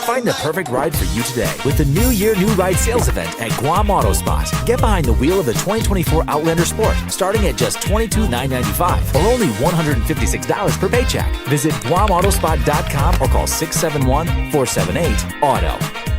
Find the perfect ride for you today with the New Year New Ride sales event at Guam Auto Spot. Get behind the wheel of the 2024 Outlander Sport starting at just $22,995 or only $156 per paycheck. Visit GuamAutospot.com or call 671-478-AUTO.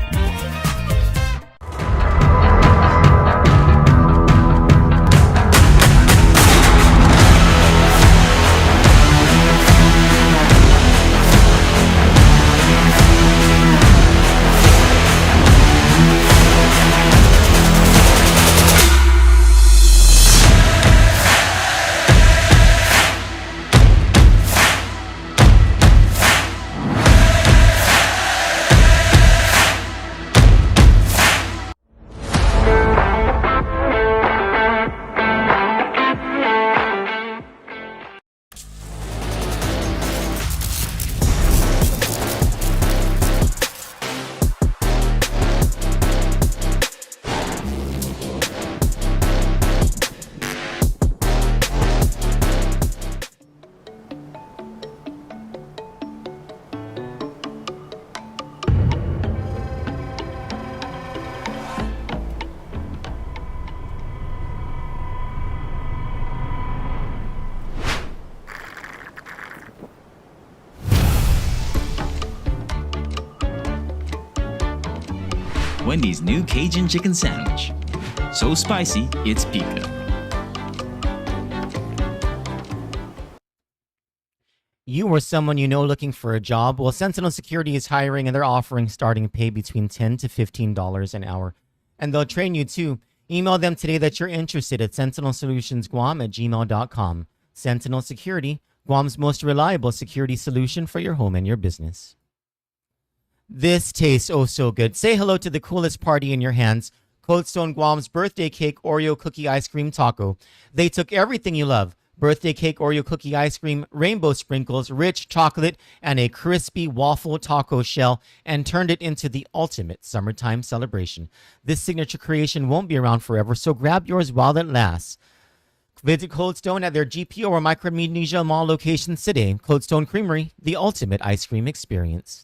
Wendy's new Cajun chicken sandwich. So spicy, it's pica. You or someone you know looking for a job? Well, Sentinel Security is hiring and they're offering starting pay between $10 to $15 an hour. And they'll train you too. Email them today that you're interested at sentinelsolutionsguam@gmail.com. Sentinel Security, Guam's most reliable security solution for your home and your business. This tastes oh so good. Say hello to the coolest party in your hands. Cold Stone Guam's birthday cake Oreo cookie ice cream taco. They took everything you love. Birthday cake Oreo cookie ice cream, rainbow sprinkles, rich chocolate, and a crispy waffle taco shell and turned it into the ultimate summertime celebration. This signature creation won't be around forever, so grab yours while it lasts. Visit Cold Stone at their GPO or Micronesia Mall locations today. Cold Stone Creamery, the ultimate ice cream experience.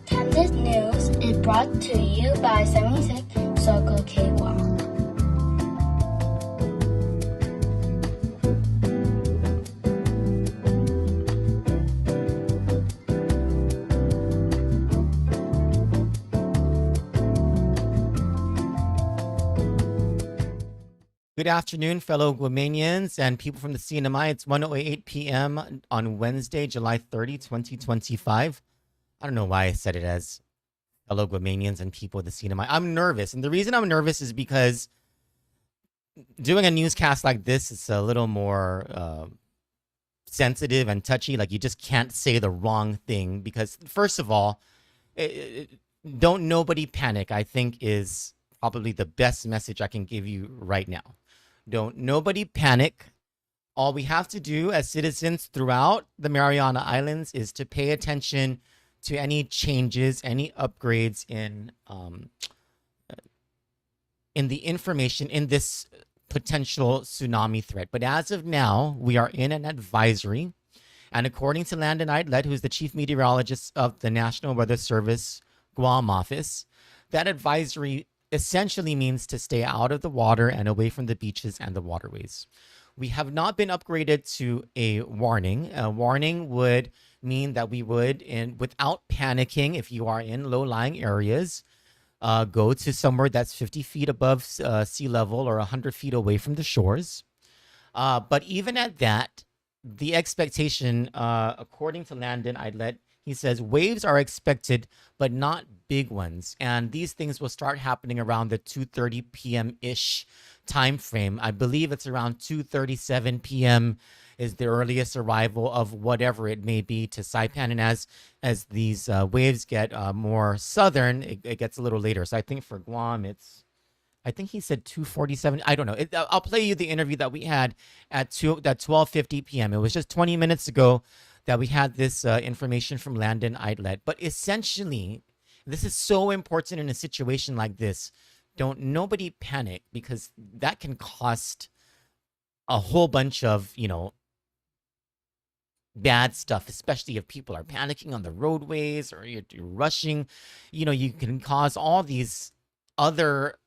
Kandit News is brought to you by 76 Circle K Guam. Good afternoon, fellow Guamanians and people from the CNMI. It's 1:08 p.m. on Wednesday, July 30, 2025. I don't know why I said it as fellow Guamanians and people of the CNMI. I'm nervous. And the reason I'm nervous is because doing a newscast like this is a little more sensitive and touchy. Like, you just can't say the wrong thing because, first of all, don't nobody panic, I think, is probably the best message I can give you right now. Don't nobody panic. All we have to do as citizens throughout the Mariana Islands is to pay attention to any changes, any upgrades in the information in this potential tsunami threat. But as of now, we are in an advisory. And according to Landon Aydlett, who's the chief meteorologist of the National Weather Service Guam office, that advisory essentially means to stay out of the water and away from the beaches and the waterways. We have not been upgraded to a warning. A warning would mean that we would, without panicking, if you are in low-lying areas, go to somewhere that's 50 feet above sea level or 100 feet away from the shores. But even at that, the expectation, according to Landon Eydlett, he says waves are expected, but not big ones, and these things will start happening around the 2:30 p.m. ish time frame. I believe it's around 2:37 p.m. is the earliest arrival of whatever it may be to Saipan, and as these waves get more southern, it gets a little later. So I think for Guam, I think he said 2:47. I don't know. I'll play you the interview that we had at 12:50 p.m. It was just 20 minutes ago that we had this information from Landon Eydlett. But essentially, this is so important in a situation like this. Don't nobody panic, because that can cost a whole bunch of, bad stuff, especially if people are panicking on the roadways or you're rushing. You can cause all these other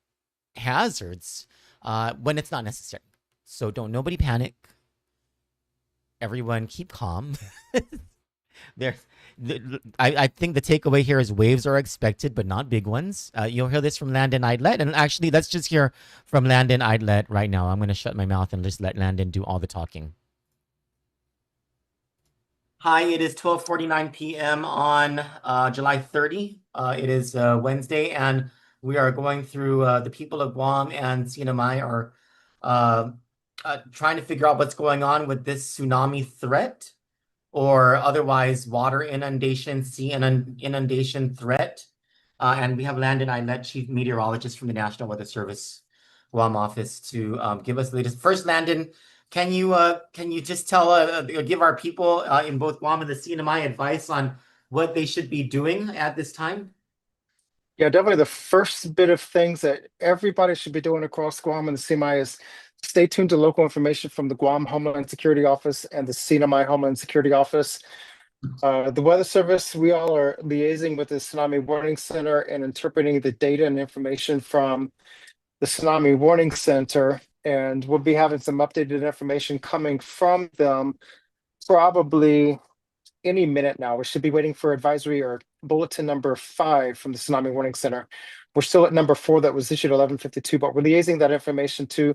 hazards when it's not necessary. So don't nobody panic. Everyone keep calm. There, I think the takeaway here is waves are expected, but not big ones. You'll hear this from Landon Eydlett, and actually, let's just hear from Landon Eydlett right now. I'm going to shut my mouth and just let Landon do all the talking. Hi, it is 12:49 p.m. on July 30. It is Wednesday, and we are going through the people of Guam and CNMI are uh, trying to figure out what's going on with this tsunami threat, or otherwise water inundation, sea inundation threat. And we have Landon Eydlett, Chief Meteorologist from the National Weather Service Guam office, to give us the latest. First, Landon, can you just give our people in both Guam and the CNMI advice on what they should be doing at this time? Yeah, definitely the first bit of things that everybody should be doing across Guam and the CMI is stay tuned to local information from the Guam Homeland Security Office and the CNMI Homeland Security Office. The Weather Service, we all are liaising with the Tsunami Warning Center and interpreting the data and information from the Tsunami Warning Center. And we'll be having some updated information coming from them probably any minute now. We should be waiting for advisory or bulletin number 5 from the Tsunami Warning Center. We're still at number 4 that was issued 11:52, but we're liaising that information to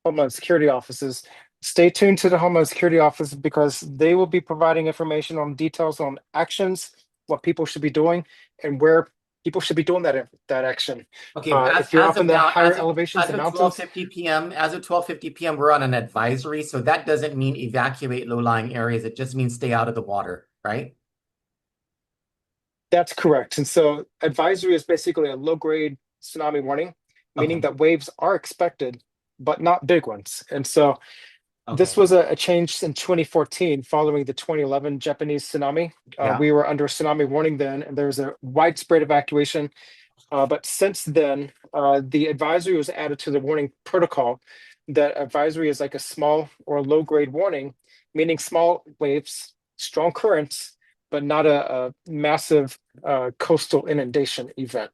Homeland Security offices. Stay tuned to the Homeland Security office, because they will be providing information on details on actions, what people should be doing, and where people should be doing that action. Okay, if you're up in the higher elevations, as the of mountains. 12:50 p.m., as of 12:50 p.m., we're on an advisory, so that doesn't mean evacuate low-lying areas. It just means stay out of the water, right? That's correct. And so advisory is basically a low-grade tsunami warning, meaning Okay. that waves are expected, but not big ones. And so this Okay. was a change in 2014 following the 2011 Japanese tsunami. Yeah. We were under a tsunami warning then, and there was a widespread evacuation. But since then, the advisory was added to the warning protocol. That advisory is like a small or low-grade warning, meaning small waves, strong currents, but not a massive coastal inundation event.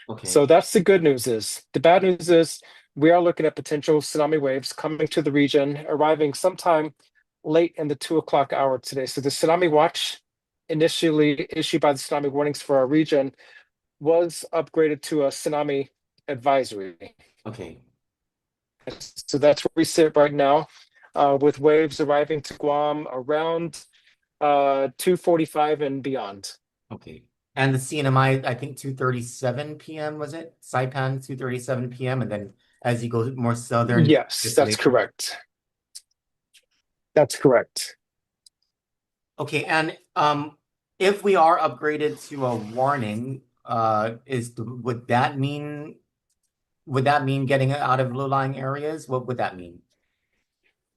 Okay. So that's the good news. The bad news is we are looking at potential tsunami waves coming to the region, arriving sometime late in the 2 o'clock hour today. So the tsunami watch, initially issued by the tsunami warnings for our region, was upgraded to a tsunami advisory. Okay. So that's where we sit right now, with waves arriving to Guam around 2:45 and beyond. Okay. And the CNMI, I think 2:37 p.m. was it? Saipan 2:37 p.m. And then as you go more southern. Yes, that's later. correct. That's correct. Okay, and if we are upgraded to a warning, would that mean getting out of low-lying areas? What would that mean?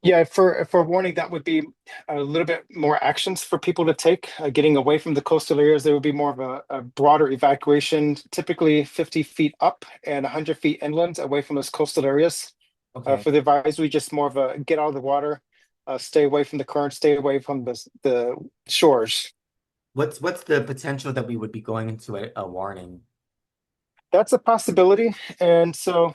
Yeah, for warning, that would be a little bit more actions for people to take. Getting away from the coastal areas, there would be more of a broader evacuation, typically 50 feet up and 100 feet inland away from those coastal areas. Okay. For the advisory, just more of a get out of the water, stay away from the current, stay away from the shores. What's the potential that we would be going into a warning? That's a possibility. And so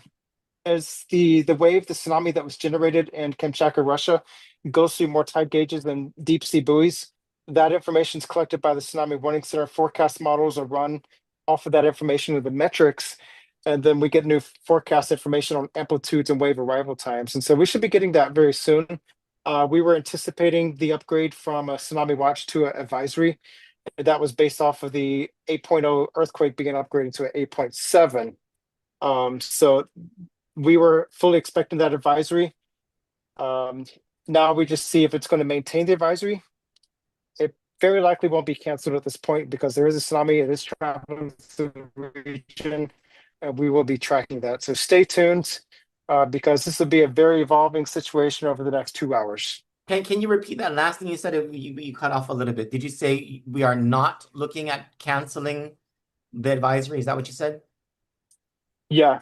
as the wave, the tsunami that was generated in Kamchatka, Russia, goes through more tide gauges and deep sea buoys, that information is collected by the Tsunami Warning Center. Forecast models are run off of that information with the metrics, and then we get new forecast information on amplitudes and wave arrival times. And so we should be getting that very soon. We were anticipating the upgrade from a tsunami watch to an advisory. That was based off of the 8.0 earthquake being upgraded to an 8.7. So we were fully expecting that advisory. Now we just see if it's going to maintain the advisory. It very likely won't be canceled at this point because there is a tsunami. It is traveling through the region, and we will be tracking that. So stay tuned because this will be a very evolving situation over the next 2 hours. Can you repeat that last thing you said? You cut off a little bit. Did you say we are not looking at canceling the advisory? Is that what you said? Yeah,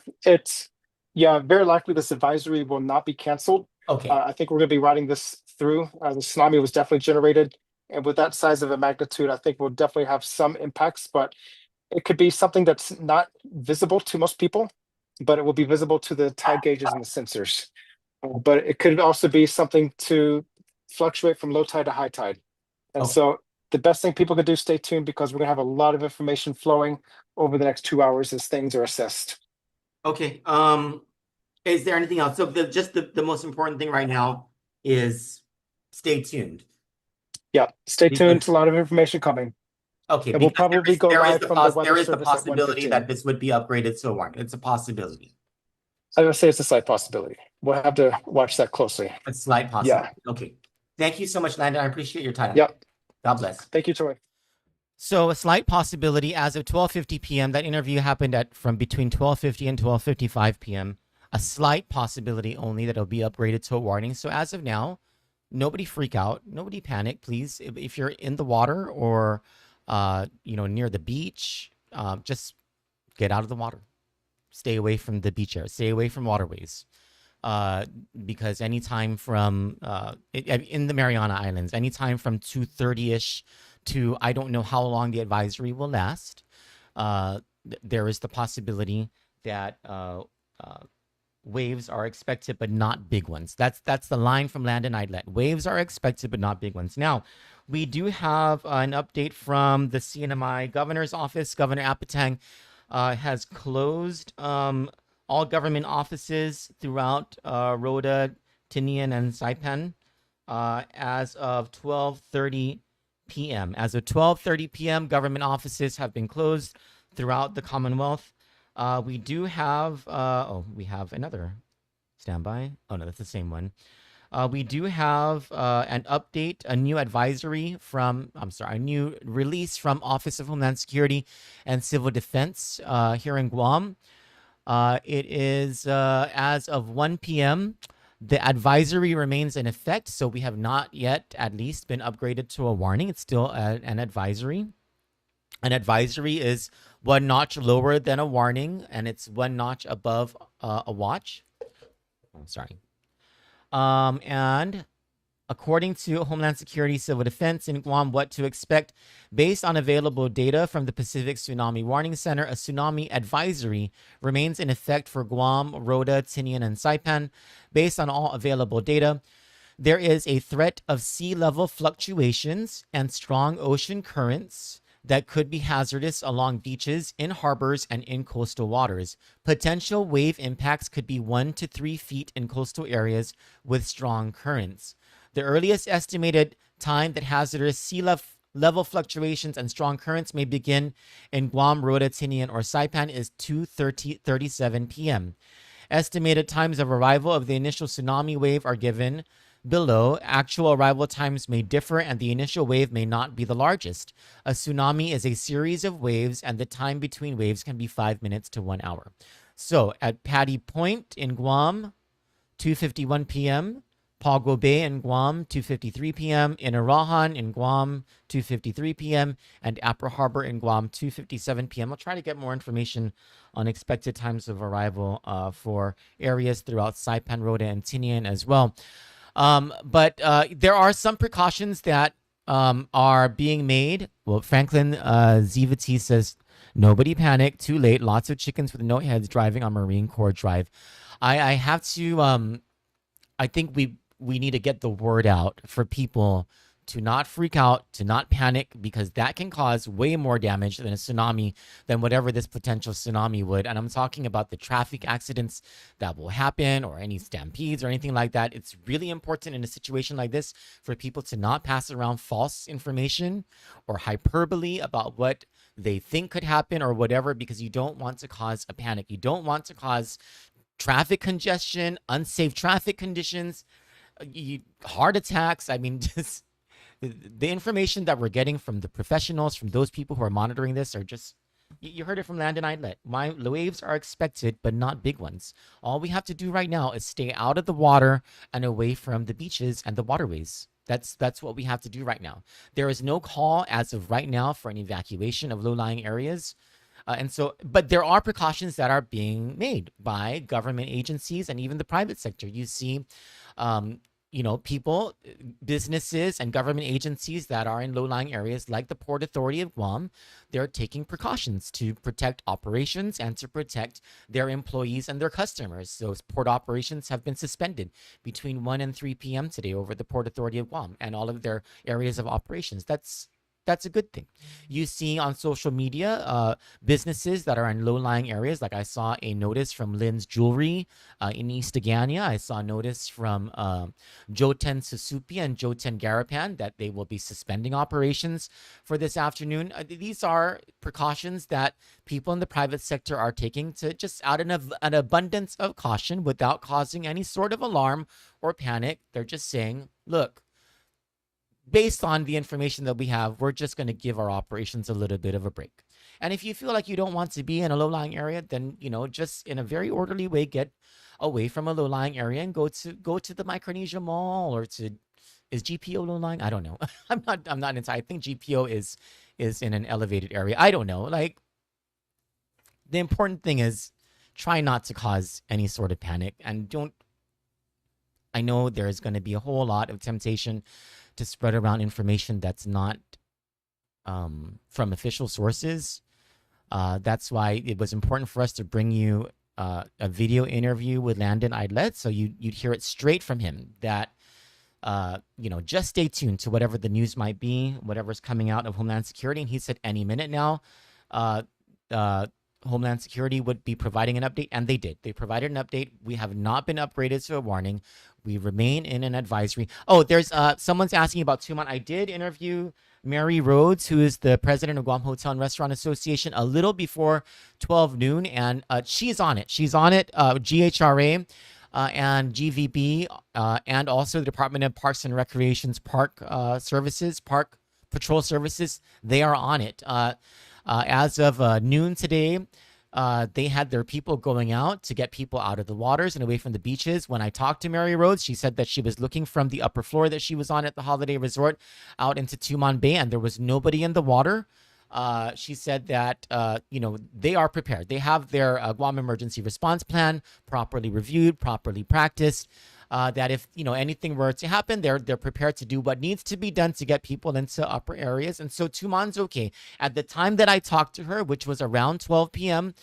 very likely this advisory will not be canceled. Okay. I think we're going to be riding this through. The tsunami was definitely generated, and with that size of a magnitude, I think we'll definitely have some impacts, but it could be something that's not visible to most people, but it will be visible to the tide gauges and the sensors. But it could also be something to fluctuate from low tide to high tide. And Okay. so the best thing people can do, stay tuned because we're going to have a lot of information flowing over the next 2 hours as things are assessed. Okay. Is there anything else? So the most important thing right now is stay tuned. Yeah, stay Because- tuned. A lot of information coming. Okay. And we'll because probably go live from the there weather is the service at possibility 1:15. that this would be upgraded to a warning. It's a possibility. I would say it's a slight possibility. We'll have to watch that closely. A slight possibility. Okay. Thank you so much, Landon. I appreciate your time. Yep. God bless. Thank you, Troy. So a slight possibility as of 12:50 p.m. That interview happened from between 12:50 and 12:55 p.m. A slight possibility only that it'll be upgraded to a warning. So as of now, nobody freak out, nobody panic, please. If you're in the water or near the beach, just get out of the water. Stay away from the beach area. Stay away from waterways. Because anytime from in the Mariana Islands, anytime from 2:30ish to I don't know how long the advisory will last, there is the possibility that waves are expected, but not big ones. That's the line from Landon Aydlett. Waves are expected, but not big ones. Now, we do have an update from the CNMI governor's office. Governor Apatang has closed all government offices throughout Rhoda, Tinian, and Saipan as of 12:30 p.m. As of 12:30 p.m., government offices have been closed throughout the Commonwealth. We do have, we have another standby. Oh, no, that's the same one. We do have an update, a new advisory a new release from Office of Homeland Security and Civil Defense here in Guam. It is as of 1 p.m. The advisory remains in effect, so we have not yet at least been upgraded to a warning. It's still an advisory. An advisory is one notch lower than a warning, and it's one notch above a watch. Oh, sorry. And according to Homeland Security Civil Defense in Guam, what to expect based on available data from the Pacific Tsunami Warning Center, a tsunami advisory remains in effect for Guam, Rhoda, Tinian, and Saipan. Based on all available data, there is a threat of sea level fluctuations and strong ocean currents that could be hazardous along beaches, in harbors, and in coastal waters. Potential wave impacts could be 1 to 3 feet in coastal areas with strong currents. The earliest estimated time that hazardous sea level fluctuations and strong currents may begin in Guam, Rhoda, Tinian, or Saipan is 2:37 p.m. Estimated times of arrival of the initial tsunami wave are given below. Actual arrival times may differ, and the initial wave may not be the largest. A tsunami is a series of waves, and the time between waves can be 5 minutes to 1 hour. So at Patty Point in Guam, 2:51 p.m., Pago Bay in Guam, 2:53 p.m., in Arahan in Guam, 2:53 p.m., and Apra Harbor in Guam, 2:57 p.m. I'll try to get more information on expected times of arrival for areas throughout Saipan, Rhoda, and Tinian as well. But there are some precautions that are being made. Well, Franklin Zivati says, nobody panic, too late, lots of chickens with no heads driving on Marine Corps Drive. I have to, I think we need to get the word out for people to not freak out, to not panic, because that can cause way more damage than a tsunami, than whatever this potential tsunami would. And I'm talking about the traffic accidents that will happen, or any stampedes or anything like that. It's really important in a situation like this for people to not pass around false information or hyperbole about what they think could happen or whatever, because you don't want to cause a panic. You don't want to cause traffic congestion, unsafe traffic conditions, heart attacks. I mean, just the information that we're getting from the professionals, from those people who are monitoring this, are just, you heard it from Landon Aydlett. Waves are expected, but not big ones. All we have to do right now is stay out of the water and away from the beaches and the waterways. That's what we have to do right now. There is no call as of right now for an evacuation of low-lying areas. But there are precautions that are being made by government agencies and even the private sector. You see, people, businesses, and government agencies that are in low-lying areas like the Port Authority of Guam. They're taking precautions to protect operations and to protect their employees and their customers. Those port operations have been suspended between 1 and 3 p.m. today over the Port Authority of Guam and all of their areas of operations. That's a good thing. You see on social media, businesses that are in low-lying areas. Like I saw a notice from Lynn's Jewelry in East Agania. I saw a notice from Joten Susupi and Joten Garapan that they will be suspending operations for this afternoon. These are precautions that people in the private sector are taking to just out of an abundance of caution without causing any sort of alarm or panic. They're just saying, look, based on the information that we have, we're just going to give our operations a little bit of a break. And if you feel like you don't want to be in a low-lying area, then, just in a very orderly way, get away from a low-lying area and go to the Micronesia Mall, or is GPO low-lying? I don't know. I'm not inside. I think GPO is in an elevated area. I don't know. Like, the important thing is try not to cause any sort of panic, and I know there's going to be a whole lot of temptation to spread around information that's not from official sources. That's why it was important for us to bring you a video interview with Landon Aydlett, so you'd hear it straight from him that, just stay tuned to whatever the news might be, whatever's coming out of Homeland Security. And he said any minute now, Homeland Security would be providing an update, and they did. They provided an update. We have not been upgraded to a warning. We remain in an advisory. Oh, there's someone's asking about Tumon. I did interview Mary Rhodes, who is the president of Guam Hotel and Restaurant Association, a little before 12 noon, and she's on it. She's on it. GHRA and GVB and also the Department of Parks and Recreation's Park Patrol Services, they are on it. As of noon today, they had their people going out to get people out of the waters and away from the beaches. When I talked to Mary Rhodes, she said that she was looking from the upper floor that she was on at the Holiday Resort out into Tumon Bay, and there was nobody in the water. She said that, they are prepared. They have their Guam Emergency Response Plan properly reviewed, properly practiced. That if, anything were to happen, they're prepared to do what needs to be done to get people into upper areas. And so Tumon's okay. At the time that I talked to her, which was around 12 p.m.,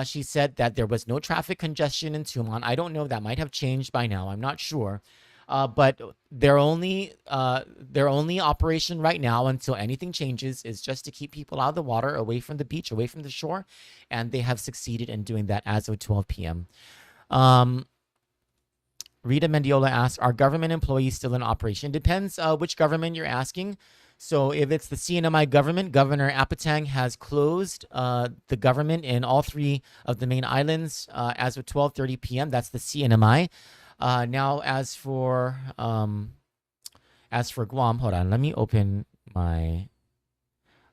she said that there was no traffic congestion in Tumon. I don't know. That might have changed by now. I'm not sure. But their only operation right now until anything changes is just to keep people out of the water, away from the beach, away from the shore. And they have succeeded in doing that as of 12 p.m. Rita Mendiola asks, are government employees still in operation? Depends which government you're asking. So if it's the CNMI government, Governor Apatang has closed the government in all 3 of the main islands as of 12:30 p.m. That's the CNMI. Now, as for Guam, hold on. Let me open my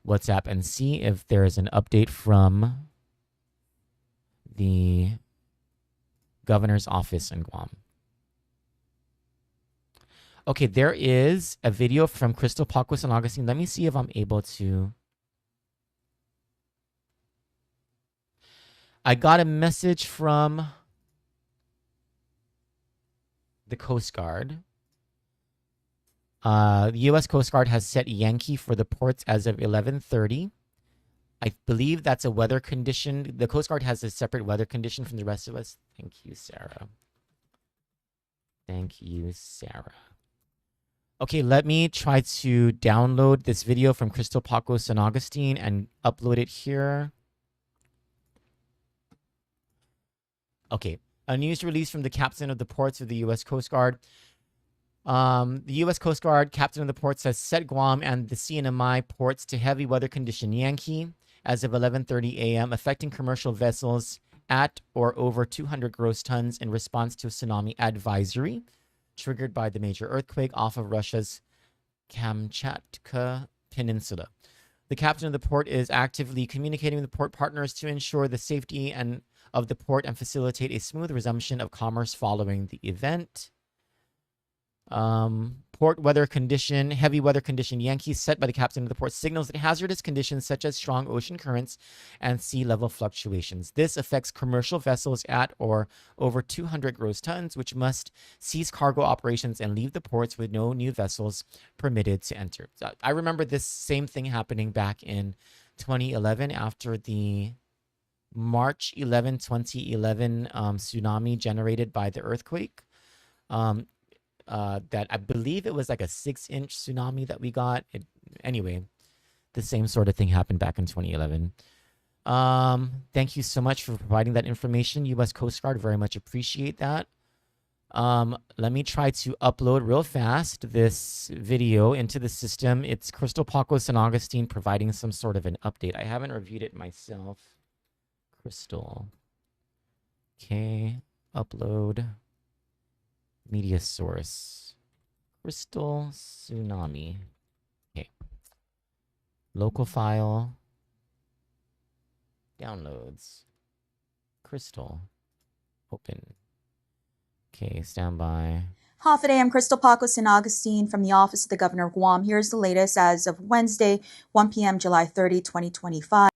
WhatsApp and see if there is an update from the governor's office in Guam. Okay, there is a video from Crystal Pacos and Augustine. Let me see if I'm able to. I got a message from the Coast Guard. The U.S. Coast Guard has set Yankee for the ports as of 11:30. I believe that's a weather condition. The Coast Guard has a separate weather condition from the rest of us. Thank you, Sarah. Thank you, Sarah. Okay, let me try to download this video from Crystal Paco San Augustine and upload it here. Okay, a news release from the captain of the ports of the U.S. Coast Guard. The U.S. Coast Guard captain of the port says set Guam and the CNMI ports to heavy weather condition Yankee as of 11:30 a.m., affecting commercial vessels at or over 200 gross tons in response to a tsunami advisory triggered by the major earthquake off of Russia's Kamchatka Peninsula. The captain of the port is actively communicating with the port partners to ensure the safety of the port and facilitate a smooth resumption of commerce following the event. Port weather condition, heavy weather condition Yankee set by the captain of the port signals that hazardous conditions such as strong ocean currents and sea level fluctuations. This affects commercial vessels at or over 200 gross tons, which must cease cargo operations and leave the ports with no new vessels permitted to enter. So I remember this same thing happening back in 2011 after the March 11, 2011 tsunami generated by the earthquake. That I believe it was like a 6-inch tsunami that we got. Anyway, the same sort of thing happened back in 2011. Thank you so much for providing that information, U.S. Coast Guard. Very much appreciate that. Let me try to upload real fast this video into the system. It's Crystal Paco San Augustine providing some sort of an update. I haven't reviewed it myself. Crystal. Okay, upload. Media source. Crystal tsunami. Okay. Local file. Downloads. Crystal. Open. Okay, standby. Half a day, I'm Crystal Paco San Augustine from the Office of the Governor of Guam. Here's the latest as of Wednesday, 1 p.m., July 30, 2025.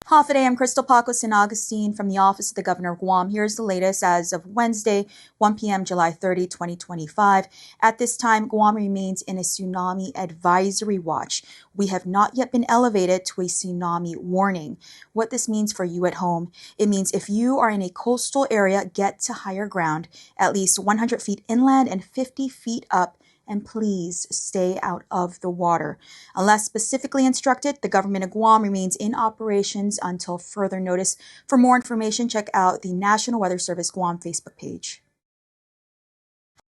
Half a day, I'm Crystal Paco San Augustine from the Office of the Governor of Guam. Here's the latest as of Wednesday, 1 p.m., July 30, 2025. At this time, Guam remains in a tsunami advisory watch. We have not yet been elevated to a tsunami warning. What this means for you at home, it means if you are in a coastal area, get to higher ground, at least 100 feet inland and 50 feet up, and please stay out of the water. Unless specifically instructed, the government of Guam remains in operations until further notice. For more information, check out the National Weather Service Guam Facebook page.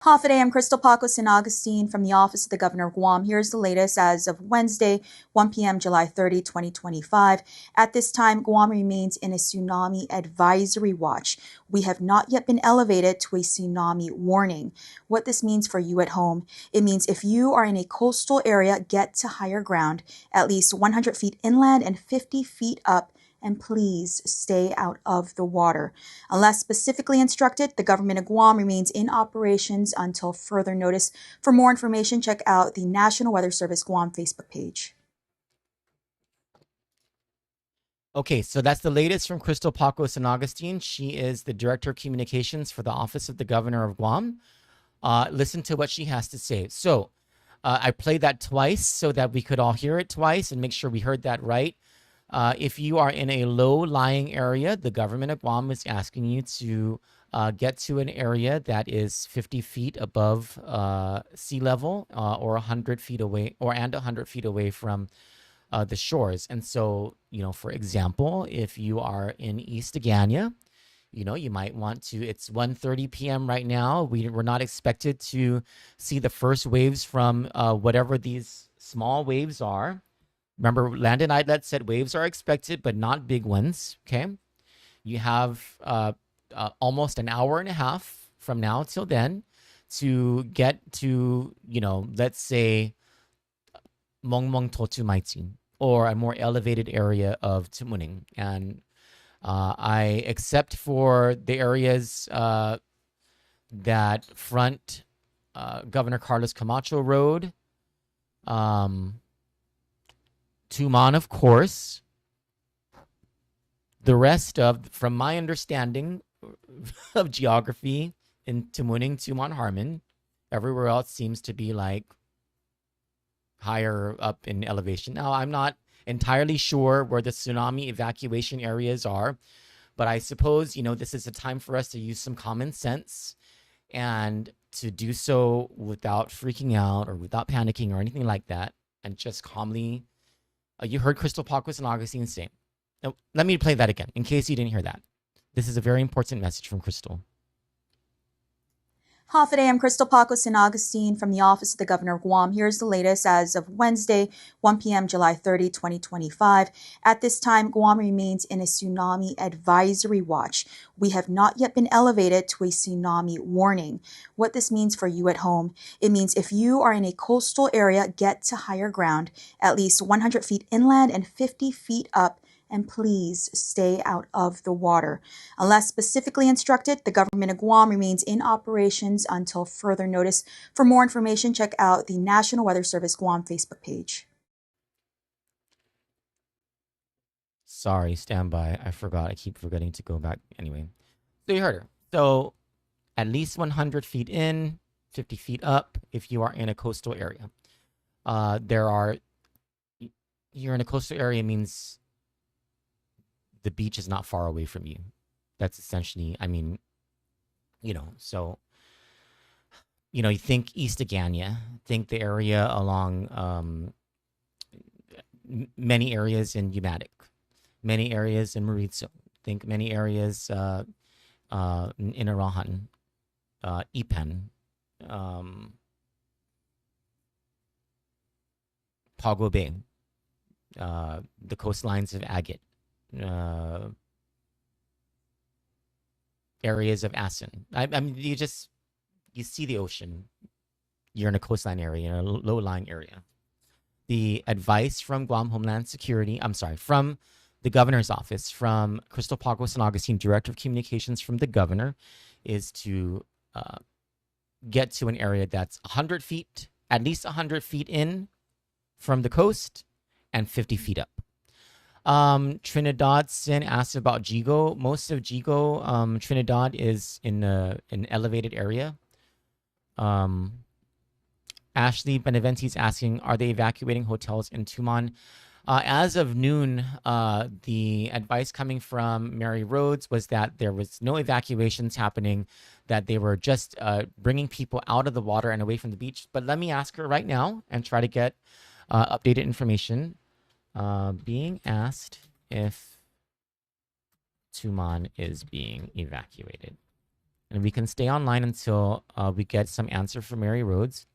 Half a day, I'm Crystal Paco San Augustine from the Office of the Governor of Guam. Here's the latest as of Wednesday, 1 p.m., July 30, 2025. At this time, Guam remains in a tsunami advisory watch. We have not yet been elevated to a tsunami warning. What this means for you at home, it means if you are in a coastal area, get to higher ground, at least 100 feet inland and 50 feet up, and please stay out of the water. Unless specifically instructed, the government of Guam remains in operations until further notice. For more information, check out the National Weather Service Guam Facebook page. Okay, so that's the latest from Crystal Paco San Augustine. She is the Director of Communications for the Office of the Governor of Guam. Listen to what she has to say. So I played that twice so that we could all hear it twice and make sure we heard that right. If you are in a low-lying area, the government of Guam is asking you to get to an area that is 50 feet above sea level or 100 feet away, and 100 feet away from the shores. And so, for example, if you are in East Agana, you might want to, it's 1:30 p.m. right now. We're not expected to see the first waves from whatever these small waves are. Remember, Landon Aydlett said waves are expected, but not big ones, okay? You have almost an hour and a half from now till then to get to, let's say, Mongmong Totu Maitin, or a more elevated area of Tumuning. And except for the areas that front Governor Carlos Camacho Road, Tuman, of course. The rest of, from my understanding of geography in Tumuning, Tuman, Harmon, everywhere else seems to be like higher up in elevation. Now, I'm not entirely sure where the tsunami evacuation areas are, but I suppose, this is a time for us to use some common sense and to do so without freaking out or without panicking or anything like that, and just calmly. You heard Crystal Pacos and Augustine say. Now, let me play that again in case you didn't hear that. This is a very important message from Crystal. Hafide, I'm Crystal Pacos and Augustine from the Office of the Governor of Guam. Here's the latest as of Wednesday, 1 p.m., July 30, 2025. At this time, Guam remains in a tsunami advisory watch. We have not yet been elevated to a tsunami warning. What this means for you at home, it means if you are in a coastal area, get to higher ground, at least 100 feet inland and 50 feet up, and please stay out of the water. Unless specifically instructed, the government of Guam remains in operations until further notice. For more information, check out the National Weather Service Guam Facebook page. Sorry, stand by. I forgot. I keep forgetting to go back. Anyway, so you heard her. So at least 100 feet in, 50 feet up if you are in a coastal area. You're in a coastal area means the beach is not far away from you. That's essentially, so, you think East Agania, think the area along many areas in Umatic, many areas in Mauricio, think many areas in Arahan, Ipan, Pago Bay, the coastlines of Agate, areas of Asin. You see the ocean. You're in a coastline area, in a low-lying area. The advice from Guam Homeland Security, from the governor's office, from Crystal Pacos and Augustine, Director of Communications from the governor, is to get to an area that's 100 feet, at least 100 feet in from the coast and 50 feet up. Trinidad Sin asked about Jigo. Most of Jigo, Trinidad is in an elevated area. Ashley Beneventi's asking, are they evacuating hotels in Tuman? As of noon, the advice coming from Mary Rhodes was that there was no evacuations happening, that they were just bringing people out of the water and away from the beach. But let me ask her right now and try to get updated information. Being asked if Tuman is being evacuated. And we can stay online until we get some answer from Mary Rhodes.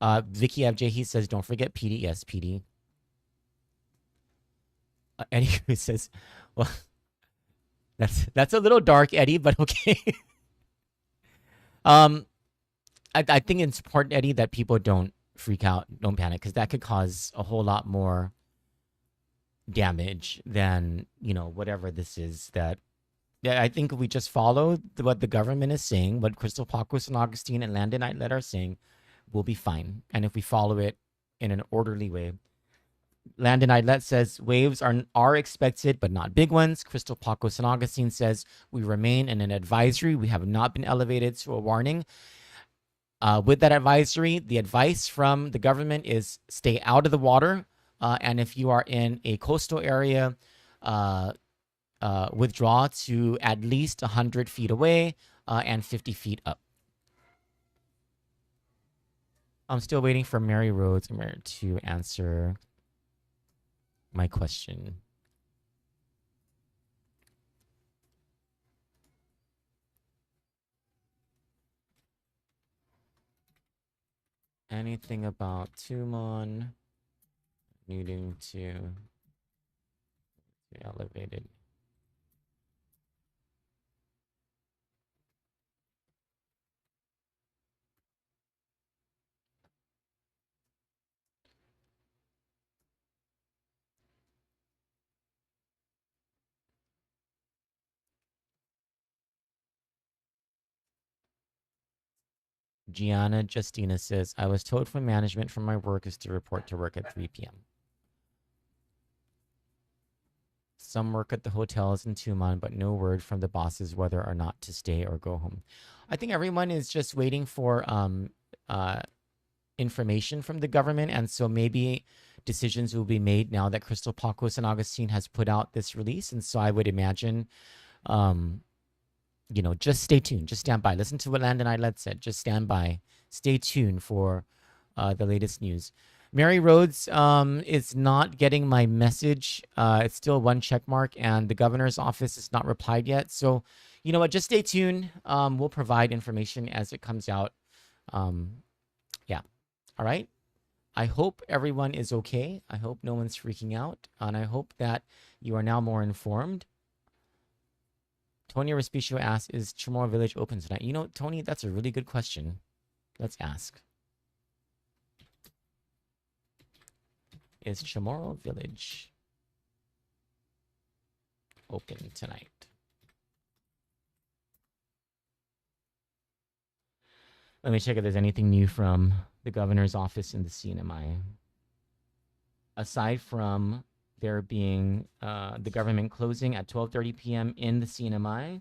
Vicky FJ, says, don't forget PD. Yes, PD. Eddie who says, well, that's a little dark, Eddie, but okay. I think it's important, Eddie, that people don't freak out, don't panic, because that could cause a whole lot more damage than, whatever this is. I think if we just follow what the government is saying, what Crystal Pacos and Augustine and Landon Aydlett are saying, we'll be fine. And if we follow it in an orderly way. Landon Aydlett says waves are expected, but not big ones. Crystal Pacos and Augustine says we remain in an advisory. We have not been elevated to a warning. With that advisory, the advice from the government is stay out of the water. And if you are in a coastal area, withdraw to at least 100 feet away and 50 feet up. I'm still waiting for Mary Rhodes to answer my question. Anything about Tumon needing to be elevated? Gianna Justina says, I was told from management from my work is to report to work at 3 p.m. Some work at the hotels in Tumon, but no word from the bosses whether or not to stay or go home. I think everyone is just waiting for information from the government, and so maybe decisions will be made now that Crystal Pacos and Augustine has put out this release. And so I would imagine Just stay tuned. Just stand by. Listen to what Landon Aydlett said. Just stand by. Stay tuned for the latest news. Mary Rhodes is not getting my message. It's still one check mark, and the governor's office is not replied yet. So, you know what? Just stay tuned. We'll provide information as it comes out. Yeah. All right. I hope everyone is okay. I hope no one's freaking out, and I hope that you are now more informed. Tony Respicio asks, is Chamorro Village open tonight? You know, Tony, that's a really good question. Let's ask. Is Chamorro Village open tonight? Let me check if there's anything new from the governor's office in the CNMI. Aside from there being the government closing at 12:30 p.m. in the CNMI.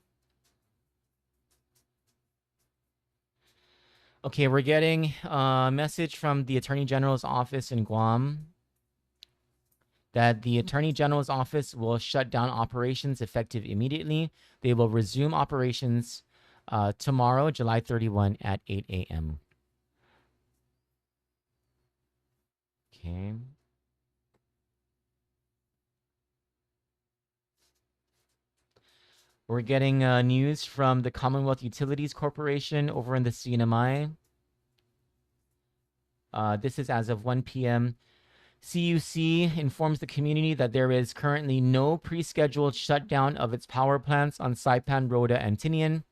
Okay, we're getting a message from the Attorney General's office in Guam that the Attorney General's office will shut down operations effective immediately. They will resume operations tomorrow, July 31 at 8 a.m. Okay. We're getting news from the Commonwealth Utilities Corporation over in the CNMI. This is as of 1 p.m. CUC informs the community that there is currently no pre-scheduled shutdown of its power plants on Saipan, Rhoda, and Tinian.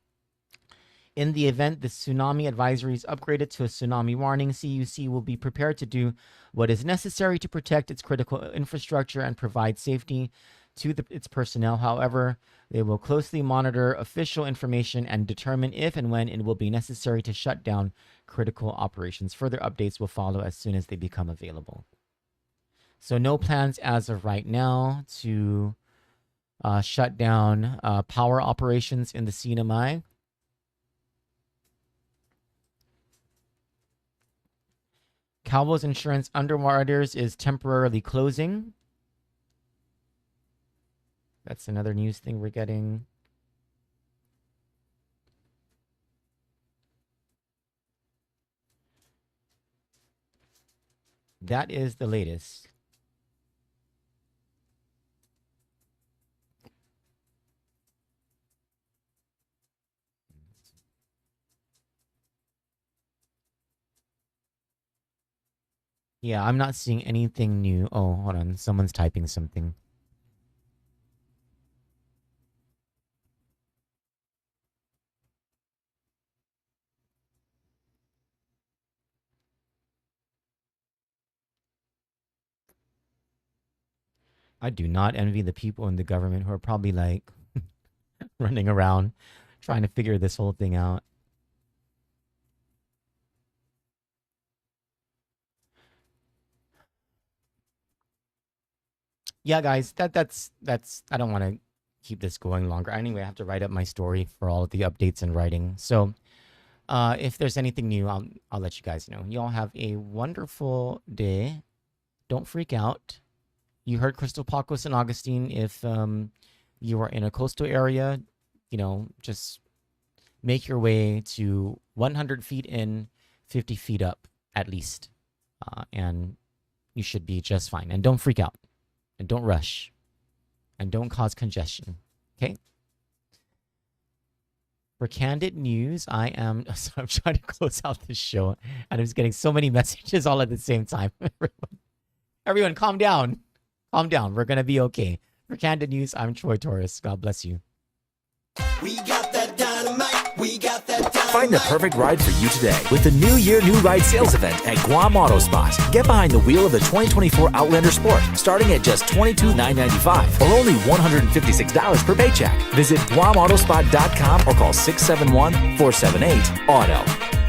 In the event the tsunami advisory is upgraded to a tsunami warning, CUC will be prepared to do what is necessary to protect its critical infrastructure and provide safety to its personnel. However, they will closely monitor official information and determine if and when it will be necessary to shut down critical operations. Further updates will follow as soon as they become available. So no plans as of right now to shut down power operations in the CNMI. Calvo's Insurance Underwriters is temporarily closing. That's another news thing we're getting. That is the latest. Yeah, I'm not seeing anything new. Oh, hold on. Someone's typing something. I do not envy the people in the government who are probably like running around trying to figure this whole thing out. Yeah, guys, that's I don't want to keep this going longer. Anyway, I have to write up my story for all of the updates and writing. So, if there's anything new, I'll let you guys know. You all have a wonderful day. Don't freak out. You heard Crystal Pacos and Augustine. If you are in a coastal area, just make your way to 100 feet in, 50 feet up at least. And you should be just fine. And don't freak out. And don't rush. And don't cause congestion. Okay? For Kandit News, I'm trying to close out this show. And I'm just getting so many messages all at the same time. Everyone, calm down. Calm down. We're going to be okay. For Kandit News, I'm Troy Torres. God bless you. We got that dynamite. We got that dynamite. Find the perfect ride for you today with the New Year New Ride sales event at Guam Auto Spot. Get behind the wheel of the 2024 Outlander Sport, starting at just $22,995 or only $156 per paycheck. Visit GuamAutospot.com or call 671-478-AUTO.